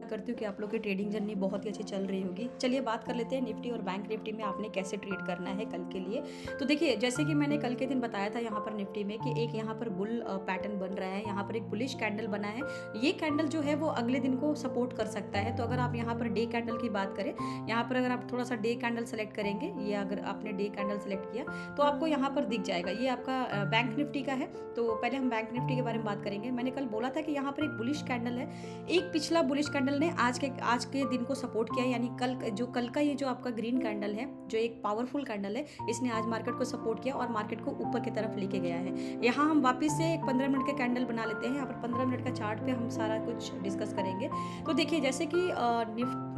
करती हूँ कि आप लोग की ट्रेडिंग जर्नी बहुत ही अच्छी चल रही होगी। चलिए बात कर लेते हैं निफ्टी और बैंक निफ्टी में आपने कैसे ट्रेड करना है कल के लिए। तो देखिए, जैसे कि मैंने कल के दिन बताया था यहाँ पर निफ्टी में कि एक यहाँ पर बुल पैटर्न बन रहा है, यहाँ पर एक बुलिश कैंडल बना है। ये कैंडल जो है वो अगले दिन को सपोर्ट कर सकता है। तो अगर आप यहाँ पर डे कैंडल की बात करें, यहाँ पर अगर आप थोड़ा सा डे कैंडल सेलेक्ट करेंगे, ये अगर आपने डे कैंडल सेलेक्ट किया तो आपको यहाँ पर दिख जाएगा। ये आपका बैंक निफ्टी का है। तो पहले हम बैंक निफ्टी के बारे में बात करेंगे। मैंने कल बोला था कि यहाँ पर एक बुलिश कैंडल है। एक पिछला बुलिश कैंडल ने आज के दिन को सपोर्ट किया, यानी कल का ये जो आपका ग्रीन कैंडल है, जो एक पावरफुल कैंडल है, इसने आज मार्केट को सपोर्ट किया और मार्केट को ऊपर की तरफ लेके गया है। यहाँ हम वापस से एक 15 मिनट के कैंडल बना लेते हैं। यहाँ पर 15 मिनट का चार्ट पे हम सारा कुछ डिस्कस करेंगे। तो देखिए, जैसे कि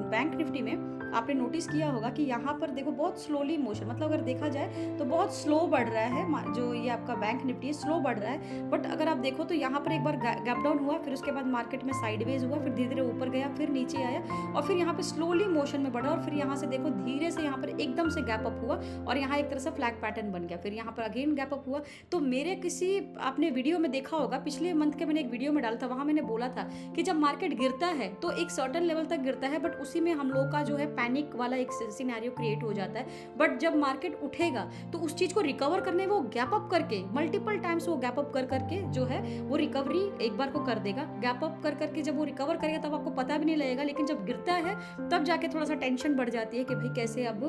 बैंक निफ्टी में आपने नोटिस किया होगा कि यहाँ पर देखो बहुत स्लोली मोशन, मतलब अगर देखा जाए तो बहुत स्लो बढ़ रहा है। जो ये आपका बैंक निफ्टी है स्लो बढ़ रहा है, बट अगर आप देखो तो यहाँ पर एक बार गैप डाउन हुआ, फिर उसके बाद मार्केट में साइडवेज हुआ, फिर धीरे धीरे ऊपर गया, फिर नीचे आया और फिर यहाँ पे स्लोली मोशन में बढ़ा और फिर यहाँ से देखो धीरे से यहाँ पर एकदम से गैप अप हुआ और यहाँ एक तरह से फ्लैग पैटर्न बन गया। फिर यहाँ पर अगेन गैप अप हुआ। तो मेरे किसी आपने वीडियो में देखा होगा, पिछले मंथ के मैंने एक वीडियो में डाला था, वहाँ मैंने बोला था कि जब मार्केट गिरता है तो एक सर्टेन लेवल तक गिरता है, बट उसी में हम लोग का जो है पैनिक वाला एक सिनेरियो क्रिएट हो जाता है। बट जब मार्केट उठेगा तो उस चीज को रिकवर करने वो गैप अप करके मल्टीपल टाइम्स वो गैप अप कर करके जो है वो रिकवरी एक बार को कर देगा। गैप अप कर करके जब वो रिकवर करेगा तब आपको पता भी नहीं लगेगा, लेकिन जब गिरता है तब जाके थोड़ा सा टेंशन बढ़ जाती है कि भाई कैसे अब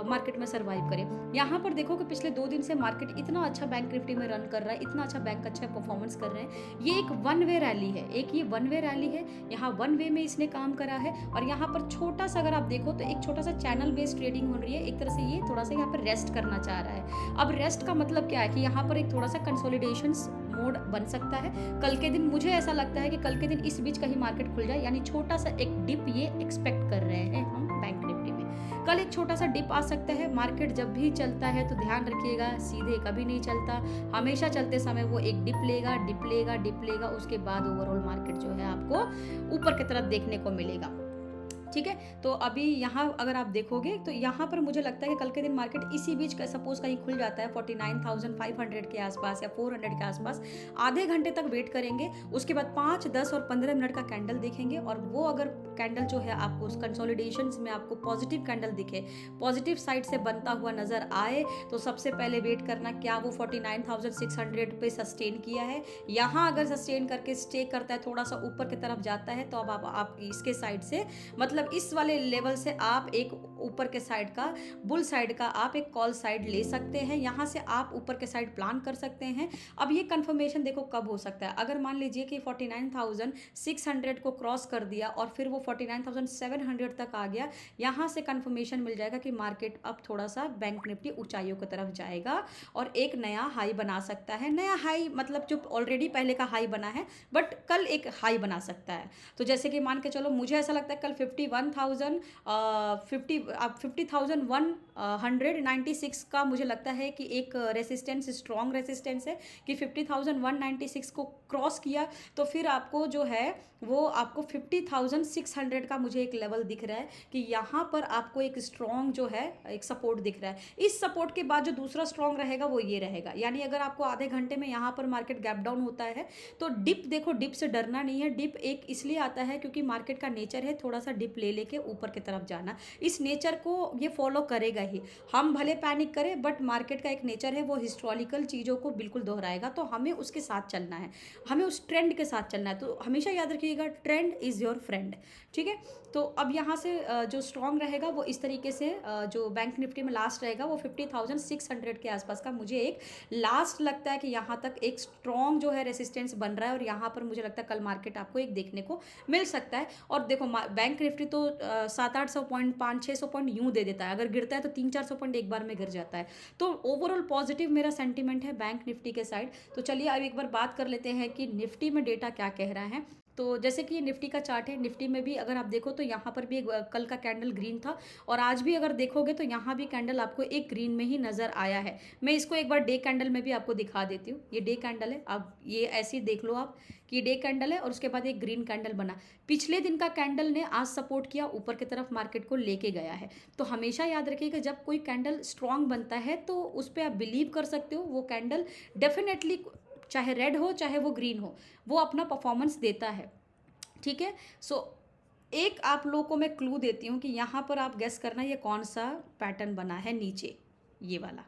मार्केट में सर्वाइव करें। यहाँ पर देखो कि पिछले 2 दिन से मार्केट इतना अच्छा बैंक निफ्टी में रन कर रहा है, इतना अच्छा बैंक अच्छा परफॉर्मेंस कर रहे हैं। ये एक वन वे रैली है, ये वन वे रैली है। यहाँ वन वे में इसने काम करा है और यहाँ पर छोटा सा अगर आप देखो तो एक छोटा सा चैनल बेस्ड ट्रेडिंग हो रही है। एक तरह से ये थोड़ा सा यहाँ पर रेस्ट करना चाह रहा है। अब रेस्ट का मतलब क्या है कि यहाँ पर एक थोड़ा सा कंसोलिडेशन मोड बन सकता है कल के दिन। मुझे ऐसा लगता है कि कल के दिन इस बीच कहीं मार्केट खुल जाए, यानी छोटा सा एक डिप ये एक्सपेक्ट कर रहे हैं हम बैंक निफ्टी में। कल एक छोटा सा डिप आ सकता है। मार्केट जब भी चलता है तो ध्यान रखिएगा, सीधे कभी नहीं चलता, हमेशा चलते समय वो एक डिप लेगा, डिप लेगा, डिप लेगा, उसके बाद ओवरऑल मार्केट जो है आपको ऊपर की तरफ देखने को मिलेगा। ठीक है, तो अभी यहाँ अगर आप देखोगे तो यहाँ पर मुझे लगता है कि कल के दिन मार्केट इसी बीच का सपोज कहीं खुल जाता है 49,500 के आसपास या 400 के आसपास। आधे घंटे तक वेट करेंगे, उसके बाद 5, 10 और 15 मिनट का कैंडल देखेंगे और वो अगर कैंडल जो है आपको उस कंसोलिडेशन में आपको पॉजिटिव कैंडल दिखे, पॉजिटिव साइड से बनता हुआ नजर आए, तो सबसे पहले वेट करना क्या वो 49,600 पे सस्टेन किया है। यहाँ अगर सस्टेन करके स्टे करता है, थोड़ा सा ऊपर की तरफ जाता है, तो अब आप इसके साइड से मतलब इस वाले लेवल से आप एक ऊपर के साइड का बुल साइड का आप एक कॉल साइड ले सकते हैं। यहाँ से आप ऊपर के साइड प्लान कर सकते हैं। अब ये कंफर्मेशन देखो कब हो सकता है, अगर मान लीजिए कि 49,600 को क्रॉस कर दिया और फिर वो 49,700 तक आ गया, यहाँ से कंफर्मेशन मिल जाएगा कि मार्केट अब थोड़ा सा बैंक निफ्टी ऊंचाइयों की तरफ जाएगा और एक नया हाई बना सकता है। नया हाई मतलब जो ऑलरेडी पहले का हाई बना है, बट कल एक हाई बना सकता है। तो जैसे कि मान के चलो, मुझे ऐसा लगता है कल 50,196 का मुझे लगता है कि एक रेसिस्टेंस, स्ट्रॉन्ग रेसिस्टेंस है कि 50,196 को क्रॉस किया तो फिर आपको जो है वो आपको 50,600 का मुझे एक लेवल दिख रहा है कि यहाँ पर आपको एक स्ट्रॉन्ग जो है एक सपोर्ट दिख रहा है। इस सपोर्ट के बाद जो दूसरा स्ट्रॉन्ग रहेगा वो ये रहेगा, यानी अगर आपको आधे घंटे में यहाँ पर मार्केट गैप डाउन होता है तो डिप देखो, डिप से डरना नहीं है। डिप एक इसलिए आता है क्योंकि मार्केट का नेचर है थोड़ा सा डिप ले लेके ऊपर की तरफ जाना। इस नेचर को ये फॉलो करेगा ही। हम भले पैनिक करें, बट मार्केट का एक नेचर है वो हिस्टोरिकल चीज़ों को बिल्कुल दोहराएगा, तो हमें उसके साथ चलना है, हमें उस ट्रेंड के साथ चलना है। तो हमेशा याद रखिएगा, ट्रेंड इज़ योर फ्रेंड। ठीक है, तो अब यहाँ से जो स्ट्रॉन्ग रहेगा वो इस तरीके से जो बैंक निफ्टी में लास्ट रहेगा वो 50,600 के आसपास का मुझे एक लास्ट लगता है कि यहाँ तक एक स्ट्रॉन्ग जो है रेसिस्टेंस बन रहा है और यहाँ पर मुझे लगता है कल मार्केट आपको एक देखने को मिल सकता है। और देखो बैंक निफ्टी तो 700-800 पॉइंट, 500-600 पॉइंट यूं दे देता है, अगर गिरता है तो 300-400 पॉइंट एक बार में गिर जाता है। तो ओवरऑल पॉजिटिव मेरा सेंटीमेंट है बैंक निफ्टी के साइड। तो चलिए अब एक बार बात कर लेते हैं कि निफ्टी में डेटा क्या कह रहा है। तो जैसे कि ये निफ्टी का चार्ट है, निफ्टी में भी अगर आप देखो तो यहाँ पर भी एक कल का कैंडल ग्रीन था और आज भी अगर देखोगे तो यहाँ भी कैंडल आपको एक ग्रीन में ही नज़र आया है। मैं इसको एक बार डे कैंडल में भी आपको दिखा देती हूँ। ये डे कैंडल है, अब ये ऐसे ही देख लो आप कि डे कैंडल है और उसके बाद एक ग्रीन कैंडल बना। पिछले दिन का कैंडल ने आज सपोर्ट किया, ऊपर की तरफ मार्केट को लेके गया है। तो हमेशा याद रखिएगा जब कोई कैंडल स्ट्रांग बनता है तो उस पर आप बिलीव कर सकते हो, वो कैंडल डेफिनेटली चाहे रेड हो चाहे वो ग्रीन हो, वो अपना परफॉर्मेंस देता है। ठीक है, सो एक आप लोगों को मैं क्लू देती हूँ कि यहाँ पर आप गेस करना ये कौन सा पैटर्न बना है नीचे, ये वाला।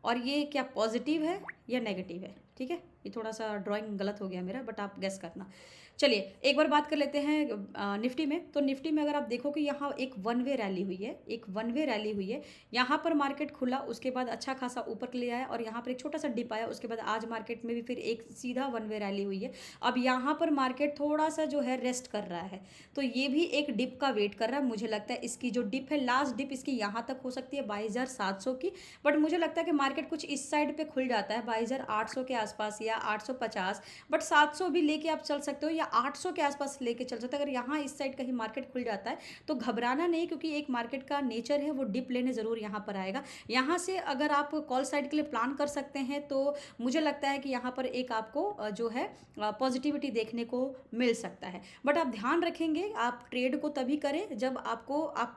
और ये क्या पॉजिटिव है या नेगेटिव है, ठीक है। ये थोड़ा सा ड्राइंग गलत हो गया मेरा, बट आप गेस करना। चलिए एक बार बात कर लेते हैं निफ्टी में। तो निफ्टी में अगर आप देखो कि यहाँ एक वन वे रैली हुई है, एक वन वे रैली हुई है। यहाँ पर मार्केट खुला, उसके बाद अच्छा खासा ऊपर के लिए आया और यहाँ पर एक छोटा सा डिप आया। उसके बाद आज मार्केट में भी फिर एक सीधा वन वे रैली हुई है। अब यहाँ पर मार्केट थोड़ा सा जो है रेस्ट कर रहा है, तो ये भी एक डिप का वेट कर रहा है। मुझे लगता है इसकी जो डिप है, लास्ट डिप इसकी यहाँ तक हो सकती है 22,700 की, बट मुझे लगता है कि मार्केट कुछ इस साइड पे खुल जाता है 22,800 के आसपास या 850, बट 700 भी लेके आप चल सकते हो या 800 के आसपास लेके चल सकते हो। अगर यहाँ इस साइड कहीं मार्केट खुल जाता है तो घबराना नहीं, क्योंकि एक मार्केट का नेचर है वो डिप लेने ज़रूर यहाँ पर आएगा। यहाँ से अगर आप कॉल साइड के लिए प्लान कर सकते हैं तो मुझे लगता है कि यहाँ पर एक आपको जो है पॉजिटिविटी देखने को मिल सकता है। बट आप ध्यान रखेंगे, आप ट्रेड को तभी करें जब आप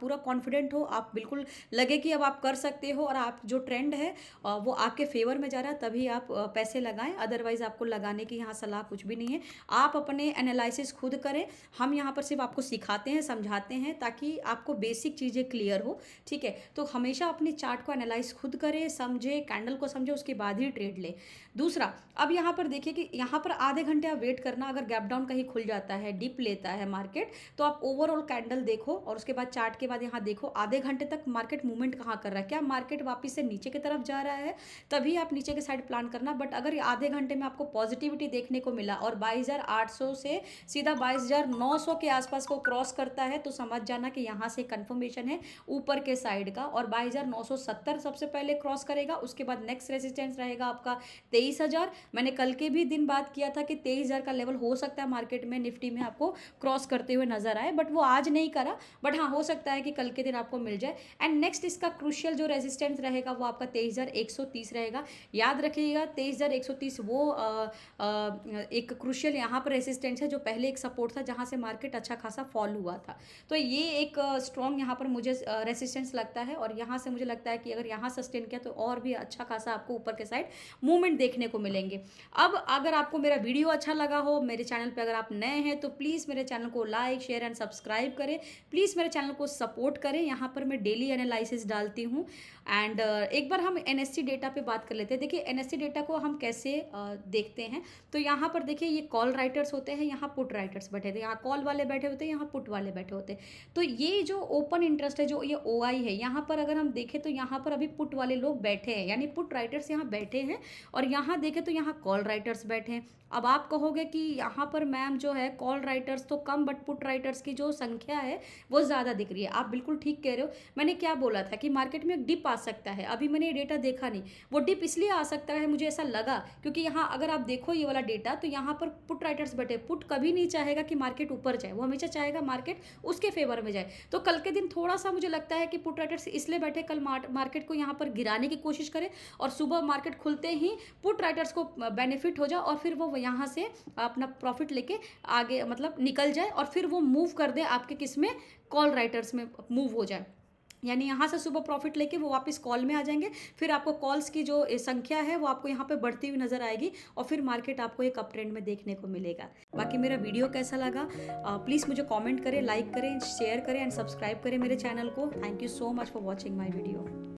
पूरा कॉन्फिडेंट हो, आप बिल्कुल लगे कि अब आप कर सकते हो और आप जो ट्रेंड है वो आपके फेवर में जा रहा है, तभी आप पैसे लगाएं। अदरवाइज आपको लगाने की यहाँ सलाह कुछ भी नहीं है। आप अपने एनालिसिस खुद करें, हम यहाँ पर सिर्फ आपको सिखाते हैं, समझाते हैं, ताकि आपको बेसिक चीज़ें क्लियर हो, ठीक है। तो हमेशा अपने चार्ट को एनालाइज खुद करें, समझे, कैंडल को समझे, उसके बाद ही ट्रेड ले। दूसरा, अब यहाँ पर देखिए कि यहाँ पर आधे घंटे आप वेट करना। अगर गैप डाउन कहीं खुल जाता है, डिप लेता है मार्केट, तो आप ओवरऑल कैंडल देखो और उसके बाद चार्ट के बाद यहाँ देखो आधे घंटे तक मार्केट मूवमेंट कहाँ कर रहा है। क्या मार्केट वापस से नीचे की तरफ जा रहा है, तभी आप नीचे के साइड प्लान करना। बट अगर आधे घंटे में आपको पॉजिटिविटी देखने को मिला और 22,800 से सीधा 22,900 के आसपास को क्रॉस करता है, तो समझ जाना कि यहाँ से कंफर्मेशन है ऊपर के साइड का। और 22,970 सबसे पहले क्रॉस करेगा, उसके बाद नेक्स्ट रेजिस्टेंस रहेगा आपका 23,000। मैंने कल के भी दिन बात किया था कि 23,000 का लेवल हो सकता है मार्केट में, निफ्टी में आपको क्रॉस करते हुए नजर आए, बट वो आज नहीं करा। बट हाँ, हो सकता है कि कल के दिन आपको मिल जाए। एंड नेक्स्ट इसका क्रूशियल जो रेजिस्टेंस रहेगा वो आपका 23,130 रहेगा। याद रखिएगा 23,130 वो एक क्रूशियल यहाँ पर रेजिस्टेंस है, जो पहले एक सपोर्ट था जहाँ से मार्केट अच्छा खासा फॉल हुआ था। तो ये एक स्ट्रॉन्ग यहाँ पर मुझे रेजिस्टेंस लगता है, और यहाँ से मुझे लगता है कि अगर यहाँ सस्टेन किया तो और भी अच्छा खासा आपको ऊपर के साइड मूवमेंट देखने को मिलेंगे। अब अगर आपको मेरा वीडियो अच्छा लगा हो, मेरे चैनल पे अगर आप नए हैं तो प्लीज़ मेरे चैनल को लाइक, शेयर एंड सब्सक्राइब करें। प्लीज़ मेरे चैनल को सपोर्ट करें, यहाँ पर मैं डेली एनालिसिस डालती हूँ। एंड एक बार हम एनएससी डेटा पे बात कर लेते हैं। देखिए एनएससी डेटा को हम कैसे देखते हैं, तो यहाँ पर देखिए ये कॉल राइटर्स होते हैं, यहाँ पुट राइटर्स बैठे थे, यहाँ कॉल वाले बैठे होते हैं, यहाँ पुट वाले बैठे होते हैं। तो ये जो ओपन इंटरेस्ट है, जो ये ओआई है, यहाँ पर अगर हम देखें तो यहाँ पर अभी पुट वाले लोग बैठे हैं, यानी पुट राइटर्स यहाँ बैठे हैं। और यहाँ देखें तो यहाँ कॉल राइटर्स बैठे हैं। अब आप कहोगे कि यहाँ पर मैम जो है कॉल राइटर्स तो कम, बट पुट राइटर्स की जो संख्या है वो ज़्यादा दिख रही है। आप बिल्कुल ठीक कह रहे हो। मैंने क्या बोला था कि मार्केट में एक डिप आ सकता है, अभी मैंने ये डेटा देखा नहीं। वो डिप इसलिए आ सकता है, मुझे ऐसा लगा, क्योंकि यहाँ अगर आप देखो ये वाला डेटा, तो यहाँ पर पुट राइटर्स बैठे। पुट कभी नहीं चाहेगा कि मार्केट ऊपर जाए, वो हमेशा चाहेगा मार्केट उसके फेवर में जाए। तो कल के दिन थोड़ा सा मुझे लगता है कि पुट राइटर्स इसलिए बैठे, कल मार्केट को यहाँ पर गिराने की कोशिश करे और सुबह मार्केट खुलते ही पुट राइटर्स को बेनिफिट हो जाए और फिर वो यहाँ से अपना प्रॉफिट लेके आगे मतलब निकल जाए और फिर वो मूव कर दे आपके किस में, कॉल राइटर्स में मूव हो जाए। यानी यहाँ से सुबह प्रॉफिट लेके वो वापस कॉल में आ जाएंगे, फिर आपको कॉल्स की जो संख्या है वो आपको यहाँ पे बढ़ती हुई नजर आएगी और फिर मार्केट आपको एक अप ट्रेंड में देखने को मिलेगा। बाकी मेरा वीडियो कैसा लगा प्लीज़ मुझे कमेंट करें, लाइक करें, शेयर करें एंड सब्सक्राइब करें मेरे चैनल को। Thank you so much for watching my video.